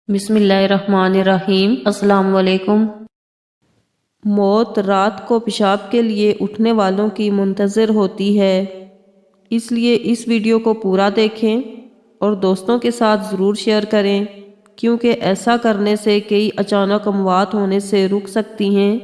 بسم اللہ الرحمن الرحیم۔ السلام علیکم۔ موت رات کو پیشاب کے لیے اٹھنے والوں کی منتظر ہوتی ہے، اس لیے اس ویڈیو کو پورا دیکھیں اور دوستوں کے ساتھ ضرور شیئر کریں، کیونکہ ایسا کرنے سے کئی اچانک اموات ہونے سے رک سکتی ہیں۔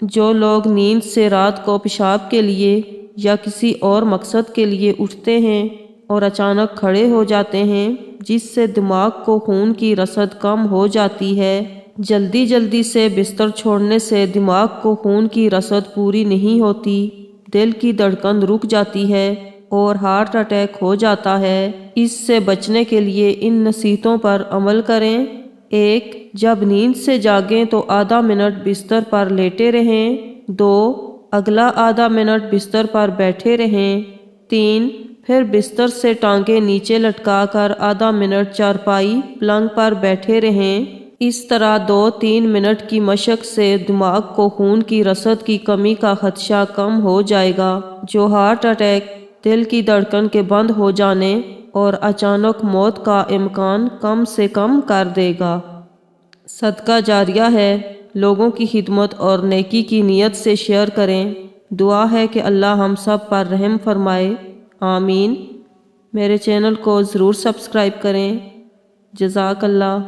جو لوگ نیند سے رات کو پیشاب کے لیے یا کسی اور مقصد کے لیے اٹھتے ہیں اور اچانک کھڑے ہو جاتے ہیں، جس سے دماغ کو خون کی رسد کم ہو جاتی ہے، جلدی سے بستر چھوڑنے سے دماغ کو خون کی رسد پوری نہیں ہوتی، دل کی دھڑکن رک جاتی ہے اور ہارٹ اٹیک ہو جاتا ہے۔ اس سے بچنے کے لیے ان نصیحتوں پر عمل کریں۔ 1. جب نیند سے جاگیں تو آدھا منٹ بستر پر لیٹے رہیں۔ 2. اگلا آدھا منٹ بستر پر بیٹھے رہیں۔ 3. پھر بستر سے ٹانگیں نیچے لٹکا کر آدھا منٹ چارپائی پلنگ پر بیٹھے رہیں۔ اس طرح 2-3 منٹ کی مشق سے دماغ کو خون کی رسد کی کمی کا خدشہ کم ہو جائے گا، جو ہارٹ اٹیک، دل کی دھڑکن کے بند ہو جانے اور اچانک موت کا امکان کم سے کم کر دے گا۔ صدقہ جاریہ ہے، لوگوں کی خدمت اور نیکی کی نیت سے شیئر کریں۔ دعا ہے کہ اللہ ہم سب پر رحم فرمائے، آمین۔ میرے چینل کو ضرور سبسکرائب کریں۔ جزاک اللہ۔